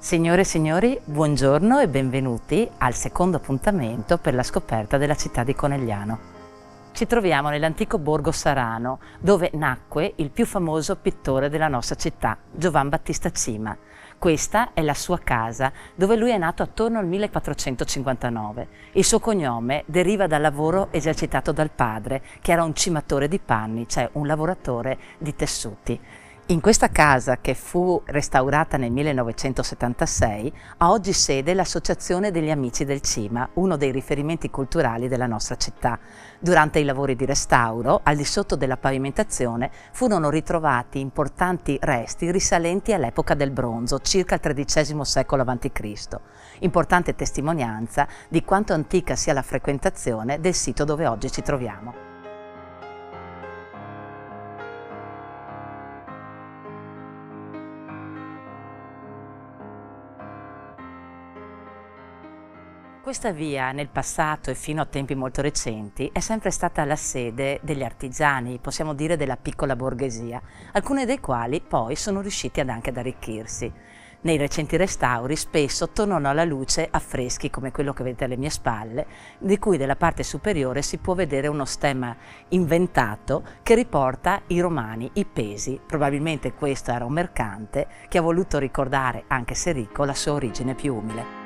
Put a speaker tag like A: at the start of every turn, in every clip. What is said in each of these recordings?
A: Signore e signori, buongiorno e benvenuti al secondo appuntamento per la scoperta della città di Conegliano. Ci troviamo nell'antico borgo sarano, dove nacque il più famoso pittore della nostra città, Giovan Battista Cima. Questa è la sua casa, dove lui è nato attorno al 1459. Il suo cognome deriva dal lavoro esercitato dal padre, che era un cimatore di panni, cioè un lavoratore di tessuti. In questa casa, che fu restaurata nel 1976, ha oggi sede l'Associazione degli Amici del Cima, uno dei riferimenti culturali della nostra città. Durante i lavori di restauro, al di sotto della pavimentazione, furono ritrovati importanti resti risalenti all'epoca del bronzo, circa il XIII secolo a.C., importante testimonianza di quanto antica sia la frequentazione del sito dove oggi ci troviamo. Questa via, nel passato e fino a tempi molto recenti, è sempre stata la sede degli artigiani, possiamo dire della piccola borghesia, alcuni dei quali poi sono riusciti anche ad arricchirsi. Nei recenti restauri spesso tornano alla luce affreschi come quello che vedete alle mie spalle, di cui nella parte superiore si può vedere uno stemma inventato che riporta i romani, i pesi. Probabilmente questo era un mercante che ha voluto ricordare, anche se ricco, la sua origine più umile.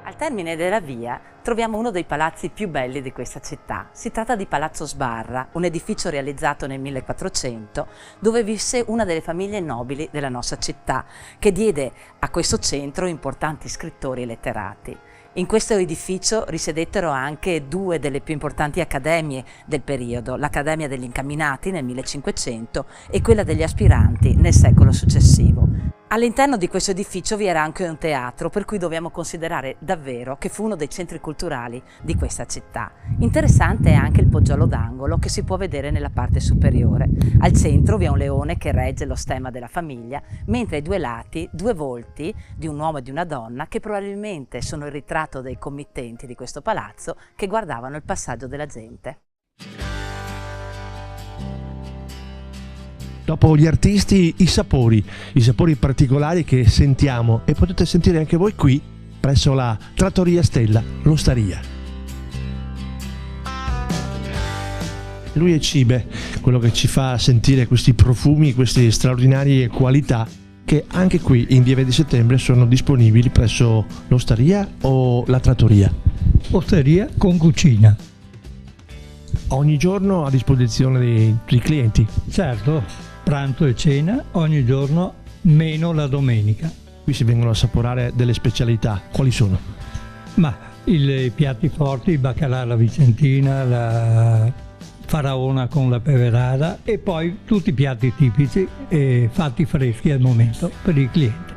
A: Al termine della via troviamo uno dei palazzi più belli di questa città. Si tratta di Palazzo Sbarra, un edificio realizzato nel 1400 dove visse una delle famiglie nobili della nostra città, che diede a questo centro importanti scrittori e letterati. In questo edificio risiedettero anche due delle più importanti accademie del periodo, l'Accademia degli Incamminati nel 1500 e quella degli Aspiranti nel secolo successivo. All'interno di questo edificio vi era anche un teatro, per cui dobbiamo considerare davvero che fu uno dei centri culturali di questa città. Interessante è anche il poggiolo d'angolo che si può vedere nella parte superiore. Al centro vi è un leone che regge lo stemma della famiglia, mentre ai due lati due volti di un uomo e di una donna che probabilmente sono il ritratto dei committenti di questo palazzo che guardavano il passaggio della gente.
B: Dopo gli artisti, i sapori particolari che sentiamo e potete sentire anche voi qui presso la Trattoria Stella, l'Osteria. Lui è Cibe, quello che ci fa sentire questi profumi, queste straordinarie qualità che anche qui in via 20 settembre sono disponibili presso l'Osteria o la Trattoria.
C: Osteria con cucina.
B: Ogni giorno a disposizione dei clienti.
C: Certo. Pranzo e cena ogni giorno, meno la domenica.
B: Qui si vengono a assaporare delle specialità. Quali sono?
C: Ma i piatti forti, il baccalà alla vicentina, la faraona con la peverada e poi tutti i piatti tipici fatti freschi al momento per il cliente.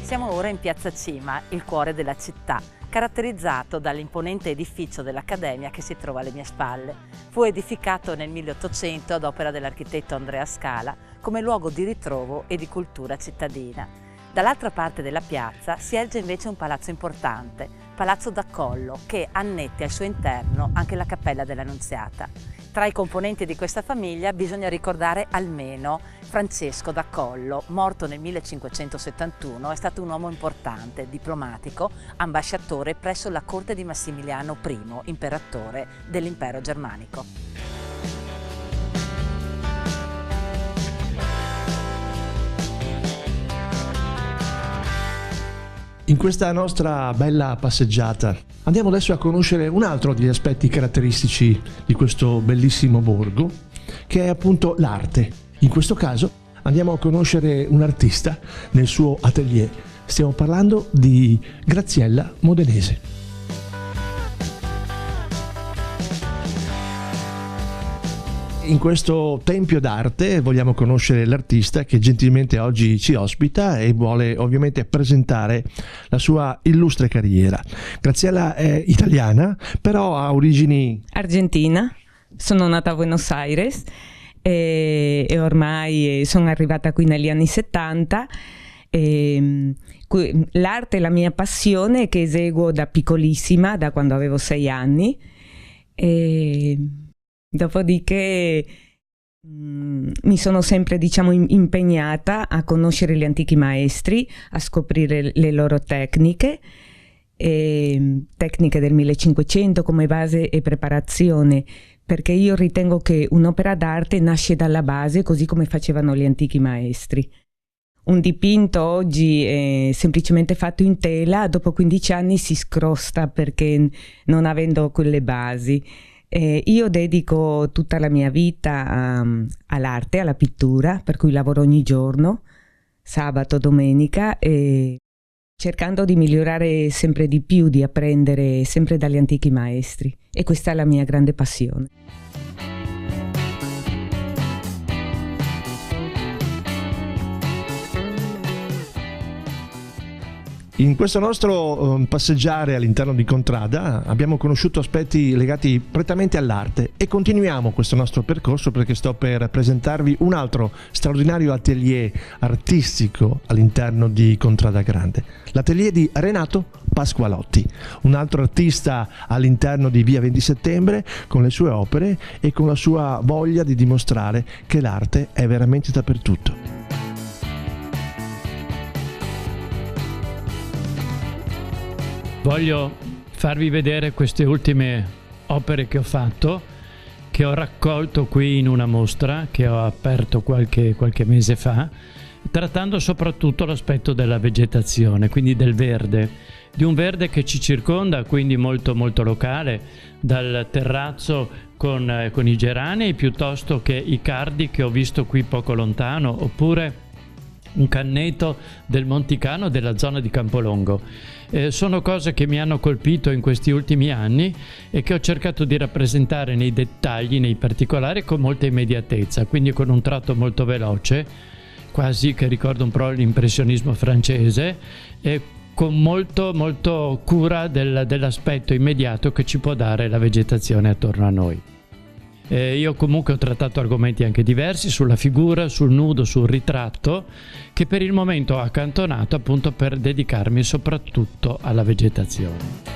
A: Siamo ora in Piazza Cima, il cuore della città, caratterizzato dall'imponente edificio dell'Accademia che si trova alle mie spalle. Fu edificato nel 1800 ad opera dell'architetto Andrea Scala come luogo di ritrovo e di cultura cittadina. Dall'altra parte della piazza si erge invece un palazzo importante, Palazzo d'Accollo, che annette al suo interno anche la Cappella dell'Annunziata. Tra i componenti di questa famiglia bisogna ricordare almeno Francesco d'Accollo, morto nel 1571, è stato un uomo importante, diplomatico, ambasciatore presso la corte di Massimiliano I, imperatore dell'impero germanico.
B: In questa nostra bella passeggiata andiamo adesso a conoscere un altro degli aspetti caratteristici di questo bellissimo borgo, che è appunto l'arte. In questo caso andiamo a conoscere un artista nel suo atelier. Stiamo parlando di Graziella Modenese. In questo tempio d'arte vogliamo conoscere l'artista che gentilmente oggi ci ospita e vuole ovviamente presentare la sua illustre carriera. Graziella è italiana, però ha origini
D: argentina. Sono nata a Buenos Aires e ormai sono arrivata qui negli anni 70. L'arte è la mia passione che eseguo da piccolissima, da quando avevo 6 anni. Dopodiché mi sono sempre, diciamo, impegnata a conoscere gli antichi maestri, a scoprire le loro tecniche del 1500 come base e preparazione, perché io ritengo che un'opera d'arte nasce dalla base, così come facevano gli antichi maestri. Un dipinto oggi è semplicemente fatto in tela, dopo 15 anni si scrosta perché non avendo quelle basi. Io dedico tutta la mia vita all'arte, alla pittura, per cui lavoro ogni giorno, sabato, domenica, e cercando di migliorare sempre di più, di apprendere sempre dagli antichi maestri. E questa è la mia grande passione.
B: In questo nostro passeggiare all'interno di Contrada abbiamo conosciuto aspetti legati prettamente all'arte e continuiamo questo nostro percorso perché sto per presentarvi un altro straordinario atelier artistico all'interno di Contrada Grande, l'atelier di Renato Pasqualotti, un altro artista all'interno di Via 20 Settembre con le sue opere e con la sua voglia di dimostrare che l'arte è veramente dappertutto.
E: Voglio farvi vedere queste ultime opere che ho fatto, che ho raccolto qui in una mostra che ho aperto qualche mese fa, trattando soprattutto l'aspetto della vegetazione, quindi del verde, di un verde che ci circonda, quindi molto molto locale, dal terrazzo con i geranei piuttosto che i cardi che ho visto qui poco lontano, oppure un canneto del Monticano della zona di Campolongo. Sono cose che mi hanno colpito in questi ultimi anni e che ho cercato di rappresentare nei dettagli, nei particolari, con molta immediatezza, quindi con un tratto molto veloce, quasi che ricorda un po' l'impressionismo francese, e con molto cura dell'aspetto immediato che ci può dare la vegetazione attorno a noi. Io comunque ho trattato argomenti anche diversi sulla figura, sul nudo, sul ritratto, che per il momento ho accantonato appunto per dedicarmi soprattutto alla vegetazione.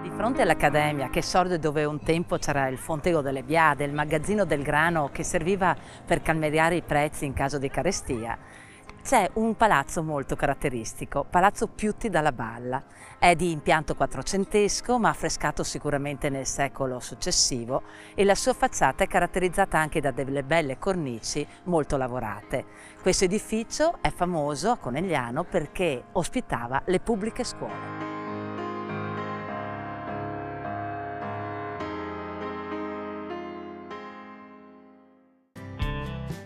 A: Di fronte all'Accademia, che sorge dove un tempo c'era il Fontego delle Biade, il magazzino del grano che serviva per calmierare i prezzi in caso di carestia, c'è un palazzo molto caratteristico, Palazzo Piutti dalla Balla. È di impianto quattrocentesco, ma affrescato sicuramente nel secolo successivo, e la sua facciata è caratterizzata anche da delle belle cornici molto lavorate. Questo edificio è famoso a Conegliano perché ospitava le pubbliche scuole.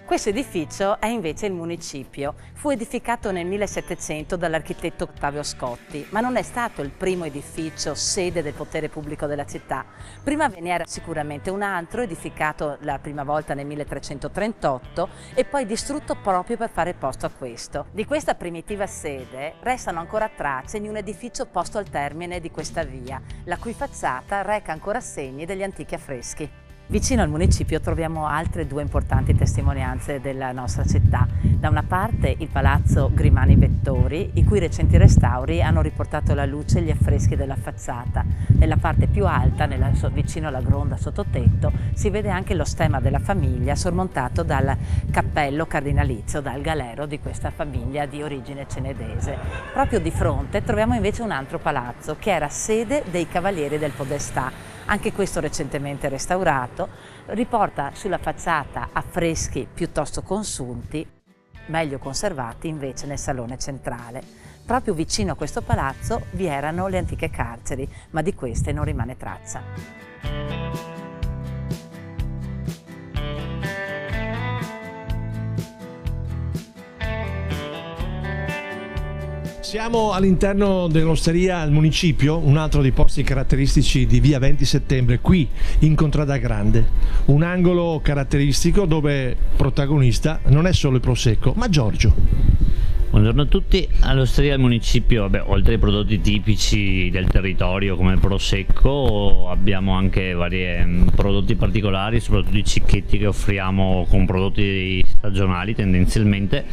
A: Questo edificio è invece il municipio. Fu edificato nel 1700 dall'architetto Ottavio Scotti, ma non è stato il primo edificio sede del potere pubblico della città. Prima ve ne era sicuramente un altro, edificato la prima volta nel 1338 e poi distrutto proprio per fare posto a questo. Di questa primitiva sede restano ancora tracce in un edificio posto al termine di questa via, la cui facciata reca ancora segni degli antichi affreschi. Vicino al municipio troviamo altre due importanti testimonianze della nostra città. Da una parte il Palazzo Grimani Vettori, i cui recenti restauri hanno riportato alla luce gli affreschi della facciata. Nella parte più alta, vicino alla gronda sottotetto, si vede anche lo stemma della famiglia sormontato dal cappello cardinalizio, dal galero di questa famiglia di origine cenedese. Proprio di fronte troviamo invece un altro palazzo che era sede dei Cavalieri del Podestà. Anche questo recentemente restaurato, riporta sulla facciata affreschi piuttosto consunti, meglio conservati invece nel salone centrale. Proprio vicino a questo palazzo vi erano le antiche carceri, ma di queste non rimane traccia.
B: Siamo all'interno dell'osteria al municipio, un altro dei posti caratteristici di Via 20 Settembre, qui in Contrada Grande. Un angolo caratteristico dove protagonista non è solo il Prosecco, ma Giorgio.
F: Buongiorno a tutti. All'Osteria del Municipio, oltre ai prodotti tipici del territorio come il prosecco, abbiamo anche vari prodotti particolari, soprattutto i cicchetti che offriamo con prodotti stagionali tendenzialmente,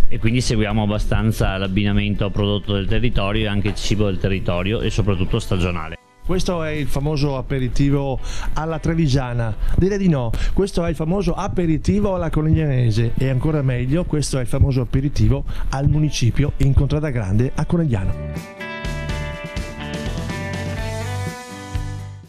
F: e quindi seguiamo abbastanza l'abbinamento prodotto del territorio e anche cibo del territorio e soprattutto stagionale.
B: Questo è il famoso aperitivo alla trevigiana. Direi di no, questo è il famoso aperitivo alla coneglianese, e ancora meglio, questo è il famoso aperitivo al Municipio in Contrada Grande a Conegliano.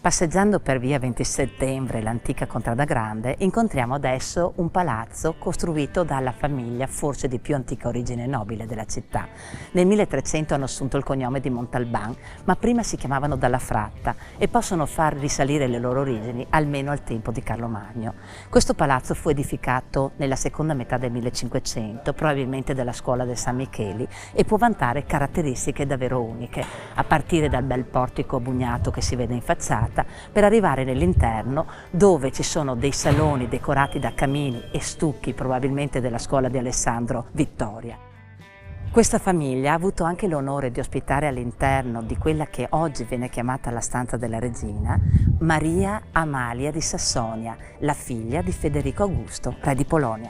A: Passeggiando per via 20 settembre, l'antica Contrada Grande, incontriamo adesso un palazzo costruito dalla famiglia forse di più antica origine nobile della città. Nel 1300 hanno assunto il cognome di Montalban, ma prima si chiamavano Dalla Fratta e possono far risalire le loro origini almeno al tempo di Carlo Magno. Questo palazzo fu edificato nella seconda metà del 1500, probabilmente dalla scuola del San Micheli, e può vantare caratteristiche davvero uniche, a partire dal bel portico bugnato che si vede in facciata, per arrivare nell'interno, dove ci sono dei saloni decorati da camini e stucchi probabilmente della scuola di Alessandro Vittoria. Questa famiglia ha avuto anche l'onore di ospitare all'interno di quella che oggi viene chiamata la stanza della regina, Maria Amalia di Sassonia, la figlia di Federico Augusto, re di Polonia.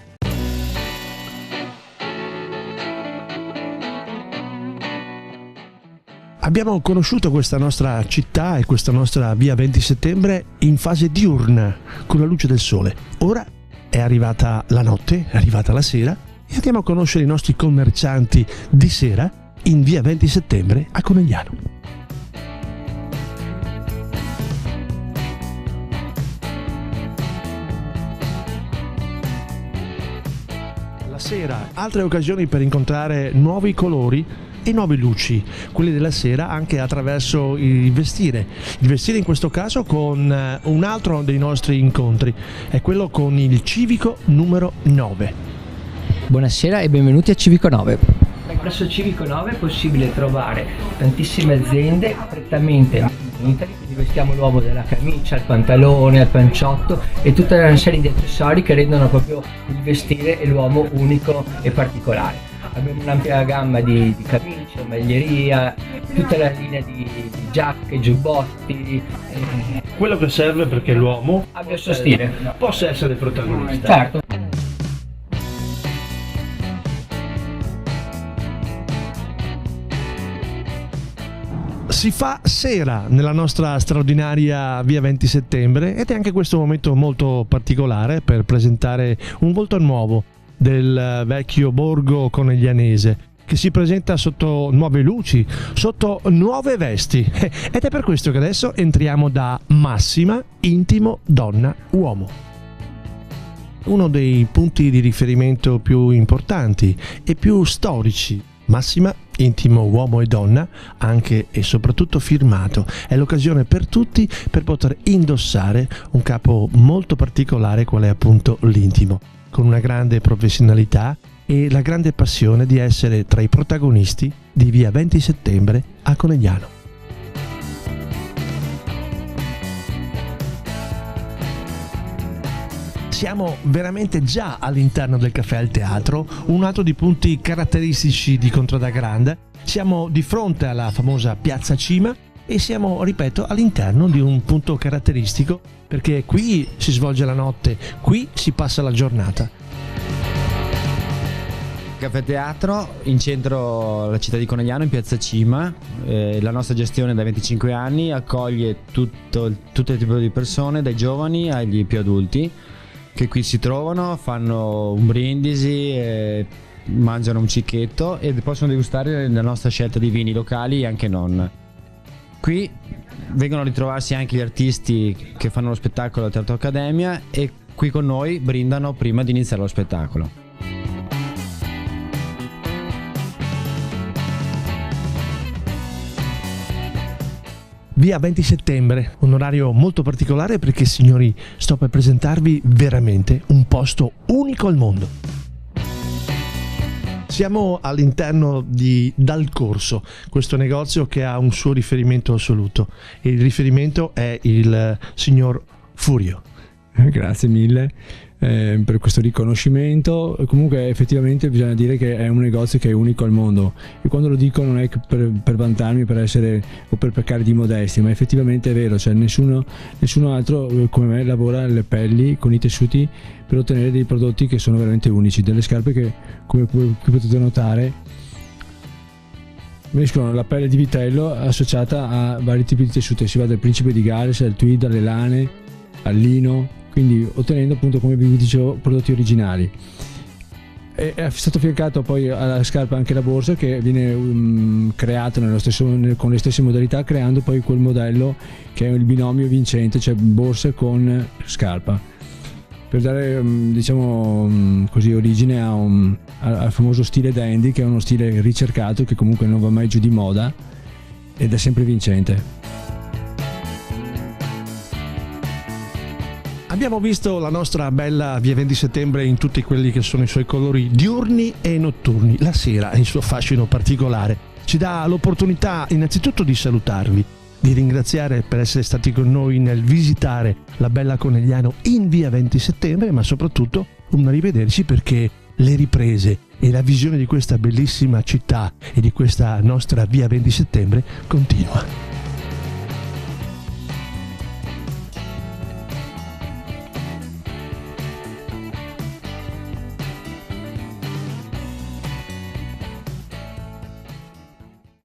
B: Abbiamo conosciuto questa nostra città e questa nostra via 20 settembre in fase diurna, con la luce del sole. Ora è arrivata la notte, è arrivata la sera, e andiamo a conoscere i nostri commercianti di sera in via 20 settembre a Conegliano. La sera, altre occasioni per incontrare nuovi colori e nuove luci, quelli della sera, anche attraverso il vestire. Il vestire in questo caso con un altro dei nostri incontri, è quello con il Civico numero 9.
G: Buonasera e benvenuti a Civico 9. Presso Civico 9 è possibile trovare tantissime aziende prettamente in Italia, quindi vestiamo l'uomo dalla camicia al pantalone, al panciotto e tutta una serie di accessori che rendono proprio il vestire e l'uomo unico e particolare. Abbiamo un'ampia gamma di camicie, maglieria, tutta la linea di giacche, giubbotti.
B: Quello che serve perché l'uomo
G: abbia il suo stile,
B: possa essere il protagonista.
G: Certo.
B: Si fa sera nella nostra straordinaria via 20 settembre ed è anche questo un momento molto particolare per presentare un volto nuovo del vecchio borgo coneglianese, che si presenta sotto nuove luci, sotto nuove vesti, ed è per questo che adesso entriamo da Massima Intimo Donna Uomo, uno dei punti di riferimento più importanti e più storici. Massima Intimo Uomo e Donna, anche e soprattutto firmato, è l'occasione per tutti per poter indossare un capo molto particolare qual è appunto l'intimo, con una grande professionalità e la grande passione di essere tra i protagonisti di via 20 settembre a Conegliano. Siamo veramente già all'interno del Caffè al Teatro, un altro dei punti caratteristici di Contrada Grande. Siamo di fronte alla famosa Piazza Cima e siamo, ripeto, all'interno di un punto caratteristico, perché qui si svolge la notte, qui si passa la giornata.
H: Caffè Teatro in centro alla città di Conegliano, in Piazza Cima. La nostra gestione da 25 anni accoglie tutto il tipo di persone, dai giovani agli più adulti, che qui si trovano, fanno un brindisi, mangiano un cicchetto e possono degustare la nostra scelta di vini locali e anche non. Qui vengono a ritrovarsi anche gli artisti che fanno lo spettacolo al Teatro Accademia e qui con noi brindano prima di iniziare lo spettacolo.
B: Via 20 settembre, un orario molto particolare perché, signori, sto per presentarvi veramente un posto unico al mondo. Siamo all'interno di Dal Corso, questo negozio che ha un suo riferimento assoluto, e il riferimento è il signor Furio.
I: Grazie mille per questo riconoscimento. Comunque effettivamente bisogna dire che è un negozio che è unico al mondo, e quando lo dico non è che per vantarmi, per essere o per peccare di modestia, ma effettivamente è vero, cioè nessuno altro come me lavora le pelli con i tessuti per ottenere dei prodotti che sono veramente unici, delle scarpe che, come potete notare, mescolano la pelle di vitello associata a vari tipi di tessuti, si va dal principe di Galles al tweed, alle lane, al lino, quindi ottenendo appunto, come vi dicevo, prodotti originali. È stato affiancato poi alla scarpa anche la borsa, che viene creata con le stesse modalità, creando poi quel modello che è il binomio vincente, cioè borsa con scarpa, per dare diciamo così origine al famoso stile dandy, che è uno stile ricercato che comunque non va mai giù di moda ed è sempre vincente.
B: Abbiamo visto la nostra bella via 20 settembre in tutti quelli che sono i suoi colori diurni e notturni. La sera è il suo fascino particolare. Ci dà l'opportunità innanzitutto di salutarvi, di ringraziare per essere stati con noi nel visitare la bella Conegliano in via 20 settembre, ma soprattutto un arrivederci, perché le riprese e la visione di questa bellissima città e di questa nostra via 20 settembre continua.